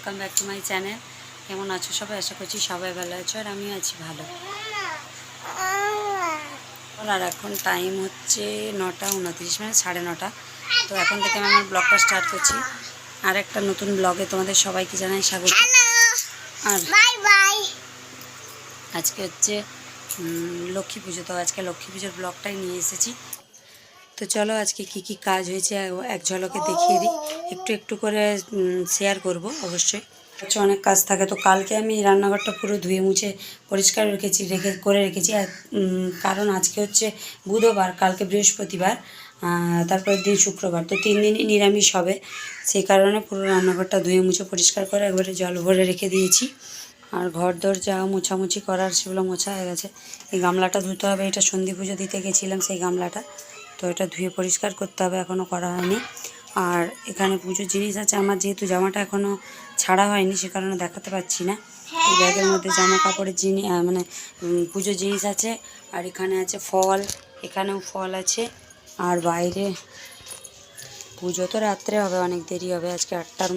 Welcome back to my channel. কেমন আছো সবাই? আশা করছি সবাই ভালো আছো, আর আমিও আছি ভালো। আর এখন টাইম হচ্ছে 9:29, মানে 9:30। তো এখন থেকে আমি আমার ব্লগটা স্টার্ট করছি। আর একটা নতুন ব্লগে তোমাদের সবাইকে জানাই স্বাগত। আর আজকে হচ্ছে লক্ষ্মী পুজো, তো আজকে লক্ষ্মী পুজোর ব্লগটাই নিয়ে এসেছি। তো চলো আজকে কি কি কাজ হয়েছে এক ঝলকে দেখিয়ে দিই, একটু একটু করে শেয়ার করব অবশ্যই। হচ্ছে অনেক কাজ থাকে, তো কালকে আমি রান্নাঘরটা পুরো ধুয়ে মুছে পরিষ্কার করে রেখেছি। আর কারণ আজকে হচ্ছে বুধবার, কালকে বৃহস্পতিবার, তারপরের দিন শুক্রবার, তো 3 দিনই নিরামিষ হবে। সেই কারণে পুরো রান্নাঘরটা ধুয়ে মুছে পরিষ্কার করে একবারে জল ভরে রেখে দিয়েছি। আর ঘর দর যা মোছামুছি করার সেগুলো মোছা হয়ে গেছে। এই গামলাটা ধুতে হবে, এটা সন্ধি পুজো দিতে গেছিলাম সেই গামলাটা, তো এটা ধুয়ে পরিষ্কার করতে হবে, এখনও করা হয়নি। আর এখানে পুজোর জিনিস আছে আমার, যেহেতু জামাটা এখনও ছাড়া হয়নি সে কারণে দেখাতে পাচ্ছি না। এই ব্যাগের মধ্যে জামা কাপড়ের জিনিস, মানে পুজোর জিনিস আছে। আর এখানে আছে ফল, এখানেও ফল আছে। আর বাইরে পুজো তো রাত্রে হবে, অনেক দেরি হবে, আজকে 8টার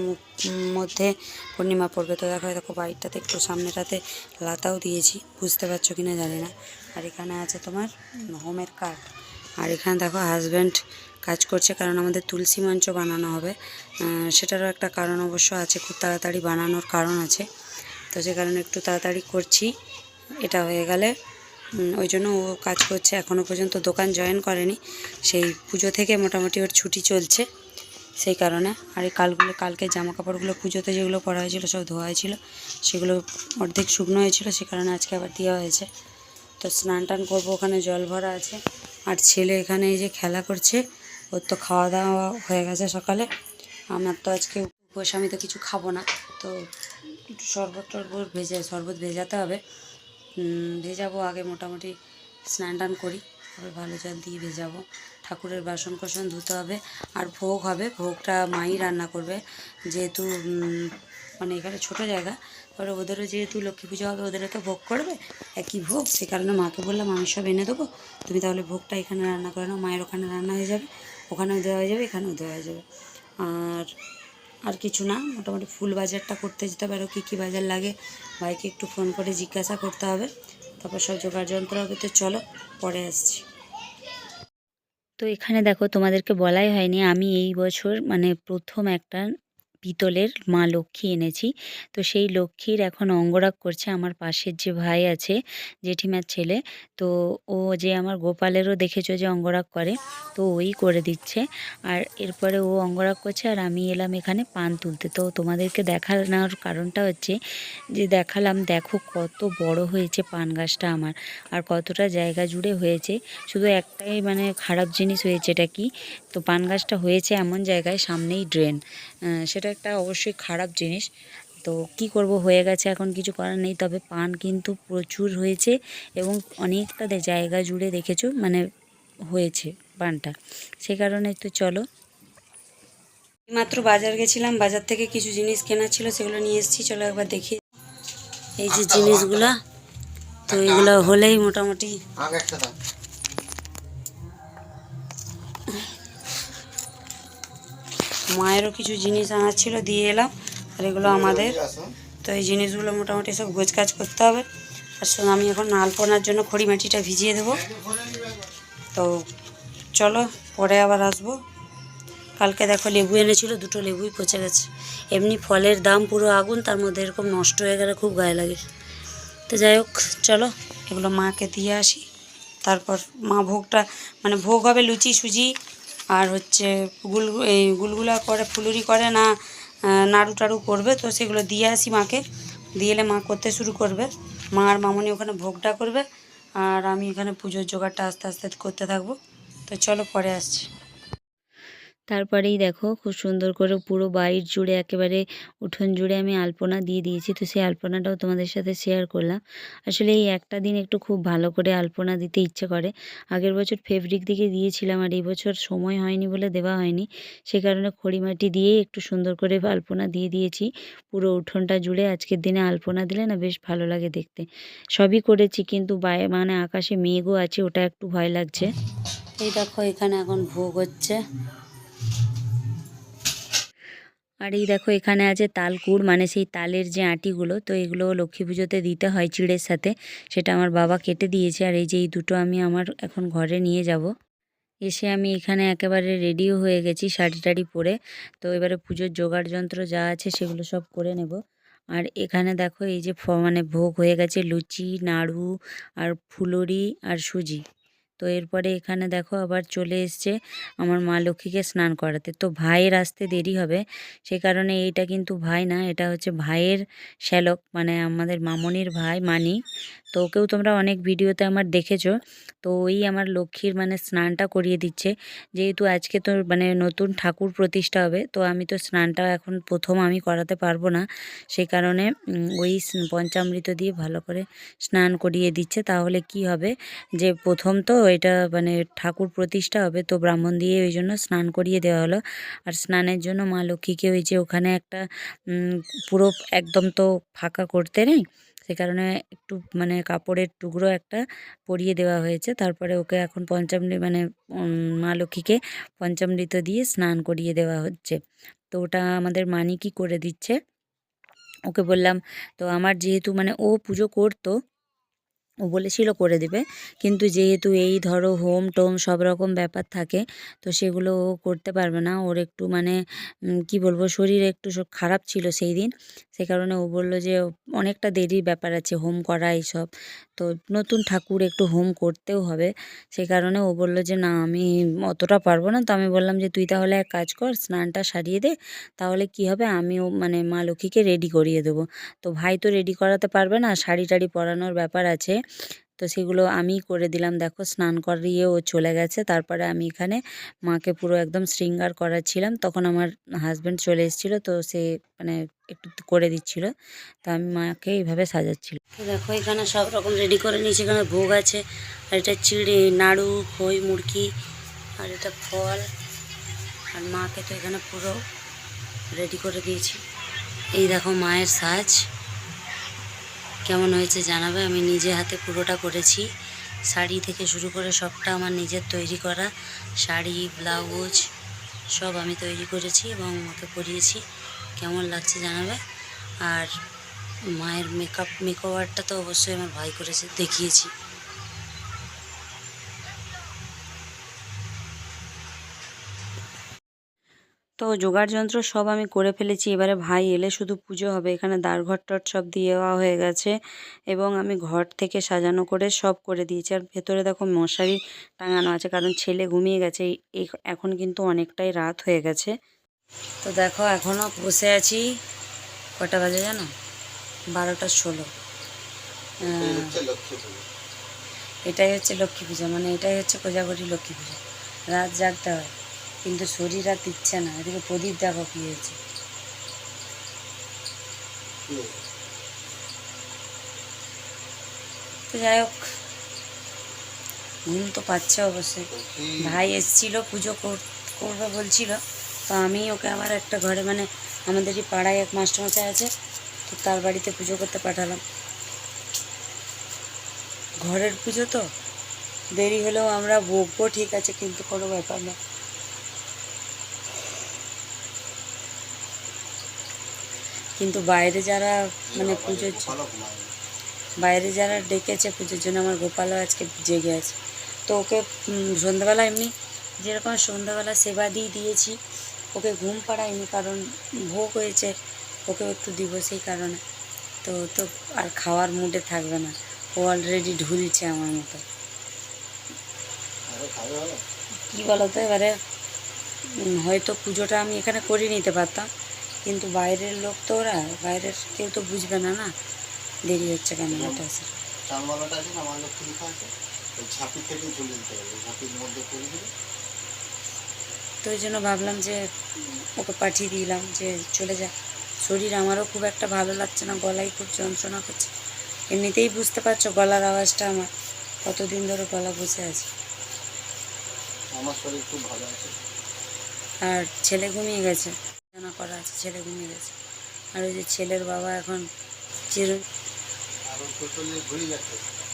মধ্যে পূর্ণিমা পড়বে। তো দেখো বাড়িটাতে একটু সামনেটাতে লাতাও দিয়েছি, বুঝতে পারছো কিনা জানি না। আর এখানে আছে তোমার হোমের কাঠ। আর এখানে দেখো হাজব্যান্ড কাজ করছে, কারণ আমাদের তুলসী মঞ্চ বানানো হবে। সেটারও একটা কারণ অবশ্য আছে, খুব তাড়াতাড়ি বানানোর কারণ আছে, তো সে কারণে একটু তাড়াতাড়ি করছি। এটা হয়ে গেলে ওই জন্য ও কাজ করছে, এখনও পর্যন্ত দোকান জয়েন করেনি। সেই পুজো থেকে মোটামুটি ওর ছুটি চলছে, সেই কারণে। আর এই কালকে জামা কাপড়গুলো পুজোতে যেগুলো পরা হয়েছিল সব ধোয়া হয়েছিল, সেগুলো অর্ধেক শুকনো হয়েছিল, সে কারণে আজকে আবার দেওয়া হয়েছে। তো স্নান টান করবো, ওখানে জল ভরা আছে। আর ছেলে এখানে এই যে খেলা করছে, ওর তো খাওয়া দাওয়া হয়ে গেছে সকালে। আমার তো আজকে উপোস, আমি তো কিছু খাবো না, তো একটু শরবত ভেজাতে হবে। ভেজাবো আগে, মোটামুটি স্নান টান করি, তারপর ভালো জল দিয়ে ভেজাবো। ঠাকুরের বাসন কোসন ধুতে হবে। আর ভোগ হবে, ভোগটা মাই রান্না করবে, যেহেতু মানে এখানে ছোটো জায়গা, এবারে ওদেরও যেহেতু লক্ষ্মী পুজো হবে, ওদেরও তো ভোগ করবে, একই ভোগ। সে কারণে মাকে বললাম আমি সব এনে দেবো, তুমি তাহলে ভোগটা এখানে রান্না করে নাও। মায়ের ওখানে রান্না হয়ে যাবে, ওখানেও দেওয়া হয়ে যাবে, এখানেও দেওয়া হয়ে যাবে। আর কিছু না, মোটামুটি ফুল বাজারটা করতে যেতে হবে। আরও কী কী বাজার লাগে ভাইকে একটু ফোন করে জিজ্ঞাসা করতে হবে, তারপর সব জোগাড় যন্ত্র হবে। তো চলো পরে আসছি। তো এখানে দেখো, তোমাদেরকে বলাই হয়নি, আমি এই বছর মানে প্রথম একটা পিতলের মা লক্ষ্মী এনেছি। তো সেই লক্ষ্মীর এখন অঙ্গরাগ করছে আমার পাশের যে ভাই আছে, জেঠিমার ছেলে। তো ও যে আমার গোপালেরও দেখেছো যে অঙ্গরাগ করে, তো ওই করে দিচ্ছে। আর এরপরে ও অঙ্গরাগ করছে, আর আমি এলাম এখানে পান তুলতে। তো তোমাদেরকে দেখানোর কারণটা হচ্ছে যে দেখালাম, দেখো কত বড় হয়েছে পান গাছটা আমার, আর কতটা জায়গা জুড়ে হয়েছে। শুধু একটাই মানে খারাপ জিনিস হয়েছে, এটা কি, তো পান গাছটা হয়েছে এমন জায়গায়, সামনেই ড্রেন, সেটা একটা অবশ্যই খারাপ জিনিস। তো কি করব, হয়ে গেছে, এখন কিছু করার নেই। তবে পান কিন্তু প্রচুর হয়েছে, এবং অনেকটা জায়গা জুড়ে দেখেছো মানে হয়েছে পানটা, সে কারণে। তো চলো, মাত্র বাজার গেছিলাম, বাজার থেকে কিছু জিনিস কেনার ছিল, সেগুলো নিয়ে এসেছি। চলো একবার দেখি এই যে জিনিসগুলো। তো এগুলো হলেই মোটামুটি মায়েরও কিছু জিনিস আনার ছিল, দিয়ে এলাম। আর এগুলো আমাদের। তো এই জিনিসগুলো মোটামুটি সব গোছকাজ করতে হবে। আর আমি এখন আলপনার জন্য খড়ি মাটিটা ভিজিয়ে দেবো। তো চলো পরে আবার আসবো। কালকে দেখো লেবু এনেছিল, 2টো লেবুই পচে গেছে। এমনি ফলের দাম পুরো আগুন, তার মধ্যে এরকম নষ্ট হয়ে গেলে খুব গায়ে লাগে। তো যাই হোক, চলো এগুলো মাকে দিয়ে আসি, তারপর মা ভোগটা মানে ভোগ হবে লুচি সুজি, আর হচ্ছে গুলগুলা করে, ফুলুরি করে না নাড়ু টাড়ু করবে। তো সেগুলো দিয়ে আসি মাকে, দিয়ে এলে মা করতে শুরু করবে। মা আর মামনি ওখানে ভোগটা করবে, আর আমি এখানে পুজোর জোগাড়টা আস্তে আস্তে করতে থাকবো। তো চলো পরে আসছি। তারপরেই দেখো, খুব সুন্দর করে পুরো বাড়ির জুড়ে, একেবারে উঠোন জুড়ে আমি আলপনা দিয়ে দিয়েছি। তো সেই আলপনাটাও তোমাদের সাথে শেয়ার করলাম। আসলে এই একটা দিন একটু খুব ভালো করে আলপনা দিতে ইচ্ছে করে। আগের বছর ফেব্রিক দিকে দিয়েছিলাম, আর এই বছর সময় হয়নি বলে দেওয়া হয়নি, সে কারণে খড়িমাটি দিয়েই একটু সুন্দর করে আলপনা দিয়ে দিয়েছি পুরো উঠোনটা জুড়ে। আজকের দিনে আলপনা দিলে না বেশ ভালো লাগে দেখতে। সবই করেছি, কিন্তু মানে আকাশে মেঘও আছে, ওটা একটু ভয় লাগছে। এই দেখো এখানে এখন ভোগ হচ্ছে। আর এই দেখো এখানে আছে তালকুড়, মানে সেই তালের যে আটিগুলো, তো এগুলো লক্ষ্মী পুজোতে দিতে হয় চিড়ের সাথে, সেটা আমার বাবা কেটে দিয়েছে। আর এই যে এই দুটো আমি আমার এখন ঘরে নিয়ে যাব। এসে আমি এখানে একেবারে রেডিও হয়ে গেছি শাড়ি টাড়ি পরে। তো এবারে পুজোর জোগাড় যন্ত্র যা আছে সেগুলো সব করে নেব। আর এখানে দেখো এই যে মানে ভোগ হয়ে গেছে লুচি, নাড়ু আর ফুলুরি আর সুজি। তো এরপরে এখানে দেখো আবার চলে এসছে আমার মা লক্ষ্মীকে স্নান করাতে। তো ভাইয়ের আসতে দেরি হবে, সেই কারণে এইটা কিন্তু ভাই না, এটা হচ্ছে ভাইয়ের শ্যালক, মানে আমাদের মামনির ভাই মানি। তো ওকেও তোমরা অনেক ভিডিওতে আমার দেখেছো। তো ওই আমার লক্ষ্মীর মানে স্নানটা করিয়ে দিচ্ছে, যেহেতু আজকে তো মানে নতুন ঠাকুর প্রতিষ্ঠা হবে, তো আমি তো স্নানটা এখন প্রথম আমি করাতে পারবো না, সেই কারণে ওই পঞ্চামৃত দিয়ে ভালো করে স্নান করিয়ে দিচ্ছে। তাহলে কি হবে যে প্রথম তো এটা মানে ঠাকুর প্রতিষ্ঠা হবে, তো ব্রাহ্মণ দিয়ে ওই জন্য স্নান করিয়ে দেওয়া হলো। আর স্নানের জন্য মা লক্ষ্মীকে ওই যে ওখানে একটা পুরো একদম তো ফাঁকা করতে নেই, সে কারণে একটু মানে কাপড়ের টুকরো একটা পরিয়ে দেওয়া হয়েছে। তারপরে ওকে এখন পঞ্চামৃত মানে মা লক্ষ্মীকে পঞ্চামৃত দিয়ে স্নান করিয়ে দেওয়া হচ্ছে। তো ওটা আমাদের মানিকই করে দিচ্ছে। ওকে বললাম, তো আমার যেহেতু মানে ও পুজো করতো, ও বলেছিল করে দেবে, কিন্তু যেহেতু এই ধরো হোম টোম সব রকম ব্যাপার থাকে, তো সেগুলো ও করতে পারবে না। ওর একটু মানে কি বলবো, শরীর একটু খারাপ ছিল সেই দিন, সে কারণে ও বলল যে অনেকটা দেরির ব্যাপার আছে হোম করা এইসব, তো নতুন ঠাকুর একটু হোম করতেও হবে, সেই কারণে ও বলল যে না আমি অতটা পারবো না। তো আমি বললাম যে তুই তাহলে এক কাজ কর, স্নানটা সারিয়ে দে, তাহলে কি হবে আমিও মানে মা লক্ষ্মীকে রেডি করিয়ে দেবো। তো ভাই তো রেডি করাতে পারবে না, শাড়ি টাড়ি পরানোর ব্যাপার আছে, তো সেগুলো আমিই করে দিলাম। দেখো স্নান করিয়ে ও চলে গেছে। তারপরে আমি এখানে মাকে পুরো একদম শৃঙ্গার করাচ্ছিলাম, তখন আমার হাজব্যান্ড চলে এসেছিলো, তো সে মানে একটু করে দিচ্ছিল, তো আমি মাকে এইভাবে সাজাচ্ছিল। তো দেখো এখানে সব রকম রেডি করে নিয়েছি, এখানে ভোগ আছে, আর এটা চিড়ে, নাড়ু, খই, মুড়কি, আর এটা ফল, আর মাকে তো এখানে পুরো রেডি করে দিয়েছি। এই দেখো মায়ের সাজ কেমন হয়েছে জানাবে, আমি নিজে হাতে পুরোটা করেছি, শাড়ি থেকে শুরু করে সবটা আমার নিজের তৈরি করা, শাড়ি ব্লাউজ সব আমি তৈরি করেছি এবং মাকে পরিয়েছি, কেমন লাগছে জানাবে। আর মায়ের মেকওভারটা তো অবশ্যই আমার ভাই করেছে, দেখিয়েছি। তো জোগাড় যন্ত্র সব আমি করে ফেলেছি, এবারে ভাই এলে শুধু পুজো হবে। এখানে দ্বারঘট টট সব দেওয়া হয়ে গেছে এবং আমি ঘর থেকে সাজানো করে সব করে দিয়েছি। আর ভেতরে দেখো মশারি টাঙানো আছে, কারণ ছেলে ঘুমিয়ে গেছে, এখন কিন্তু অনেকটাই রাত হয়ে গেছে। তো দেখো এখনও বসে আছি, কটা বাজে জানো, 12:16। এটাই হচ্ছে লক্ষ্মী পূজা, মানে এটাই হচ্ছে কোজাগরী লক্ষ্মী পূজা, রাত জাগতে হয়, কিন্তু শরীর আর দিচ্ছে না। এদিকে প্রদীপ দেখো কী হয়েছে। তো যাই হোক, ঘুম তো পাচ্ছে অবশ্যই। ভাই এসেছিলো পুজো করবে বলছিল, তো আমি ওকে আমার একটা ঘরে মানে আমাদেরই পাড়ায় এক মাস্টারমশাই আছে, তো তার বাড়িতে পুজো করতে পাঠালাম। ঘরের পুজো তো দেরি হলেও আমরা বকবো, ঠিক আছে, কিন্তু কোনো ব্যাপার না। কিন্তু বাইরে যারা মানে পুজোর বাইরে যারা ডেকেছে পুজোর জন্য, আমার গোপালও আজকে জেগে আছে। তো ওকে সন্ধ্যাবেলা এমনি যেরকম সন্ধ্যাবেলা সেবা দিয়েছি, ওকে ঘুম পাড়াইনি, কারণ ভোগ হয়েছে, ওকেও একটু দিব সেই কারণে। তো তো আর খাওয়ার মুডে থাকবে না, ও অলরেডি ঢুলছে আমার মতো। কী বলো তো, এবারে হয়তো পুজোটা আমি এখানে করে নিতে পারতাম, কিন্তু বাইরের লোক তো ওরা, বাইরের কেউ তো বুঝবে না, না দেরি হচ্ছে কেন, এটা আছে তো ওই জন্য ভাবলাম যে ওকে পাঠিয়ে দিলাম যে চলে যা। শরীর আমারও খুব একটা ভালো লাগছে না, গলায় খুব যন্ত্রণা করছে, এমনিতেই বুঝতে পারছো গলার আওয়াজটা আমার, কতদিন ধরে গলা বসে আছে। আমার শরীর খুব ভালো আছে। আর ছেলে ঘুমিয়ে গেছে, রান্না করা আছে, ছেলে ঘুমিয়ে গেছে। আর ওই যে ছেলের বাবা এখন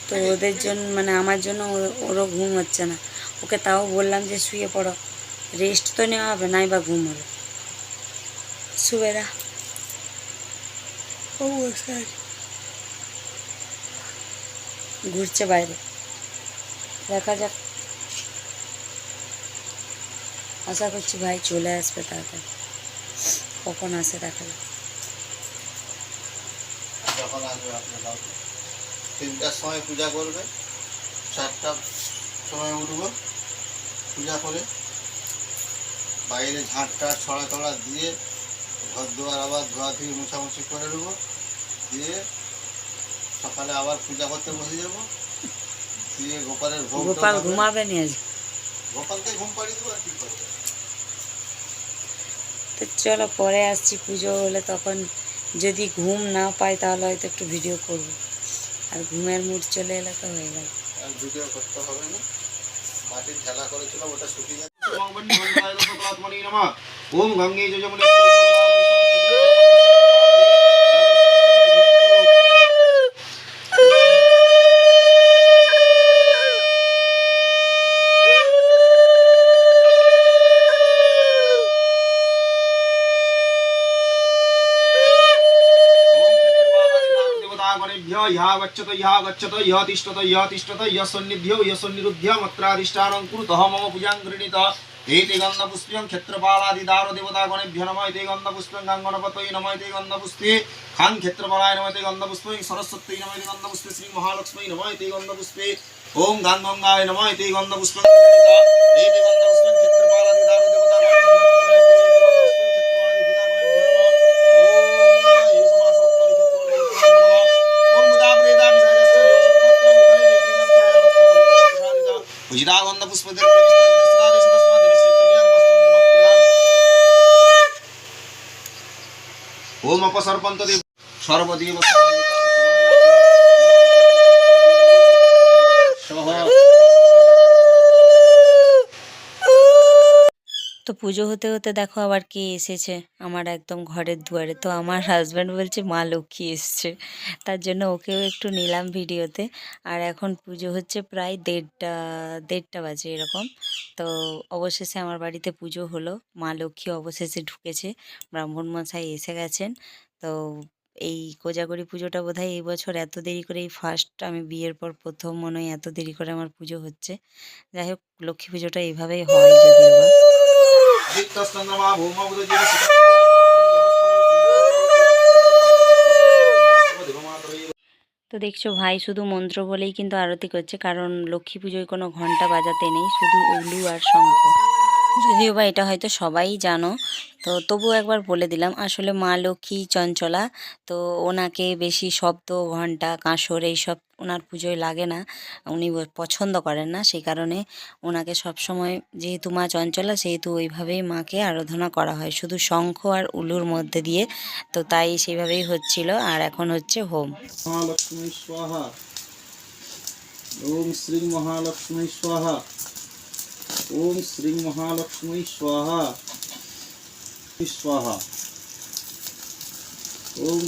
তো ওদের জন্য মানে আমার জন্য ওরও ঘুম হচ্ছে না। ওকে তাও বললাম যে শুয়ে পড়ো, রেস্ট তো নেওয়া হবে, নাই বা ঘুম হবে। সুবেরা ও ঘুরছে বাইরে, দেখা যাক। আশা করছি ভাই চলে আসবে তাড়াতাড়ি, কখন আসে দেখা যাক। যখন আসবে আপনার 3টার সময় পূজা করবে, 4টার সময় উঠবো, পূজা করে বাইরে ঝাঁটটা ছড়া টড়া দিয়ে ঘর দুয়ার আবার ধোয়াধুয়ি মোছামুছি করে নেবো, দিয়ে সকালে আবার পূজা করতে বসে যাবো, দিয়ে গোপালের ভোগ। গোপাল ঘুমাবে নি আজ? গোপালকে ঘুম পাড়িয়ে দেবো আর কি করবো। তো চলো পরে আসছি, পুজো হলে তখন যদি ঘুম না পাই তাহলে হয়তো একটু ভিডিও করব, আর ঘুমের মুড চলে এলে তো হয়ে গেল। আর ভিডিও করতে হবে না, মাটির ঢেলা করেছিলাম ওটা শুকিয়ে যাচ্ছে। ওম গঙ্গে যমুনে यः गच्छत यः गच्छत यः तिष्ठत यः तिष्ठत यः सन्निध्यो यः सन्निरुध्य मत्राधिष्ठानं कुरुतः मम पूजां गृणीतः एते गन्धपुष्पं क्षेत्रपालादिदारो देवतागणेभ्यो नमः एते गन्धपुष्पं गङ्गणपतये नमः एते गन्धपुष्पे खां क्षेत्रपालाय नमः एते गन्धपुष्पं सरस्वत्यै नमः एते गन्धपुष्पे श्री महालक्ष्मी नमः एते गन्धपुष्पे ओम गन्धगङ्गाय नमः एते गन्धपुष्पं गृणीतः एते गन्धपुष्पं क्षेत्रपालादिदारो देवतागणेभ्यो नमः गंध पुष्प ओम अपसर्पंत देव सर्वदेव তো পুজো হতে হতে দেখো আবার কে এসেছে আমার একদম ঘরের দুয়ারে। তো আমার হাজব্যান্ড বলছে মা লক্ষ্মী এসছে, তার জন্য ওকেও একটু নিলাম ভিডিওতে। আর এখন পুজো হচ্ছে প্রায় দেড়টা বাজে এরকম। তো অবশেষে আমার বাড়িতে পুজো হলো, মা লক্ষ্মী অবশেষে ঢুকেছে, ব্রাহ্মণ মশাই এসে গেছেন। তো এই কোজাগরি পুজোটা বোধহয় এই বছর এত দেরি করে, এই ফার্স্ট আমি বিয়ের পর প্রথম মনে হয় এত দেরি করে আমার পুজো হচ্ছে। যাই হোক, লক্ষ্মী পুজোটা এইভাবেই হয় যদিও বা। তো দেখছো ভাই শুধু মন্ত্র বলেই কিন্তু আরতি করছে, কারণ লক্ষ্মী পুজোয় কোনো ঘন্টা বাজাতে নেই, শুধু উলু আর শঙ্খ। যদিও বা এটা হয়তো সবাই জানো, তো তবুও একবার বলে দিলাম। আসলে মা লক্ষ্মী চঞ্চলা, তো ওনাকে বেশি শব্দ ঘন্টা কাঁসর এইসব ওনার পুজোয় লাগে না, উনি পছন্দ করেন না। সেই কারণে ওনাকে সবসময়, যেহেতু মা চঞ্চলা সেহেতু ওইভাবেই মাকে আরাধনা করা হয়, শুধু শঙ্খ আর উলুর মধ্যে দিয়ে। তো তাই সেইভাবেই হচ্ছিল। আর এখন হচ্ছে হোম। महालक्ष्मी स्वाहा ओम श्री महालक्ष्मी स्वाहा ओम श्री महालक्ष्मी स्वाहा स्वाहा ओम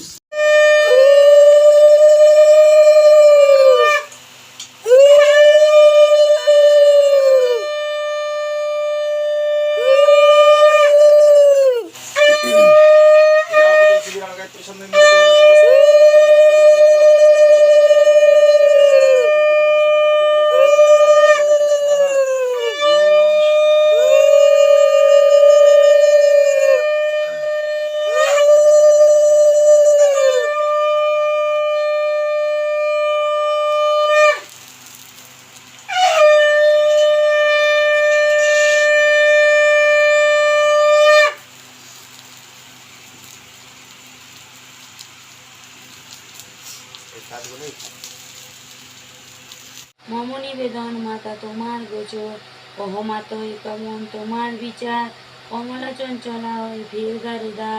মম নিবেদন মাতা তোমার গোচর, অহমাতই কেমন তোমার বিচার, কমলা চঞ্চলা ওই ভিড়গারেদা,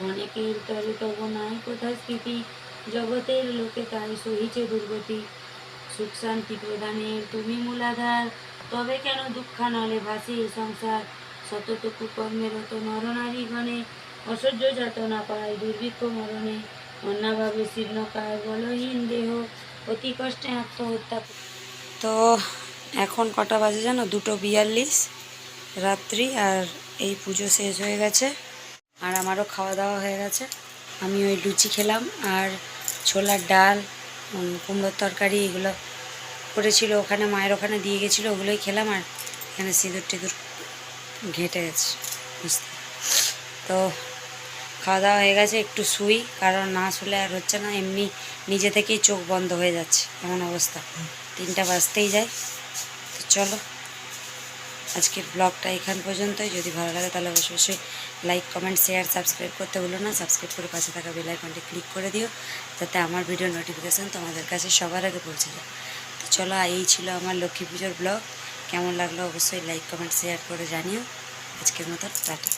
অনেকের তরে তব নাই কোথা স্থিতি, জগতের লোকে তাই সহিছে দুর্গতি, সুখ শান্তি প্রদানের তুমি মূলাধার, তবে কেন দুঃখানলে ভাসে সংসার, শতটুকু কর্মেরত নরনারী গণে, অসহ্য যাতনা পায় দুর্ভিক্ষ মরণে, অন্যভাবে শীর্ণকায় বলহীন দেহ, অতি কষ্টে আত্মহত্যা। তো এখন কটা বাজে জানো? 2:42 রাত্রি, আর এই পুজো শেষ হয়ে গেছে। আর আমারও খাওয়া দাওয়া হয়ে গেছে। আমি ওই লুচি খেলাম আর ছোলার ডাল, কুমড়োর তরকারি এগুলো করেছিল ওখানে, মায়ের ওখানে দিয়ে গেছিলো, ওগুলোই খেলাম। আর এখানে সিঁদুর টিঁদুর ঘেঁটে গেছে বুঝতে। তো খাওয়া দাওয়া হয়ে গেছে, একটু শুই, কারণ না শুলে আর হচ্ছে না, এমনি নিজে থেকেই চোখ বন্ধ হয়ে যাচ্ছে এমন অবস্থা, 3টা বাজতেই যায়। তো চলো আজকের ব্লগটা এখান পর্যন্তই। যদি ভালো লাগে তাহলে অবশ্যই লাইক, কমেন্ট, শেয়ার, সাবস্ক্রাইব করতে ভুলো না। সাবস্ক্রাইব করে পাশে থাকা বেল আইকনটি ক্লিক করে দিও, যাতে আমার ভিডিও নোটিফিকেশান তোমাদের কাছে সবার আগে পৌঁছে যায়। তো চলো, এই ছিল আমার লক্ষ্মী পুজোর ব্লগ। কেমন লাগলো অবশ্যই লাইক, কমেন্ট, শেয়ার করে জানিও। আজকের মতো টাটা।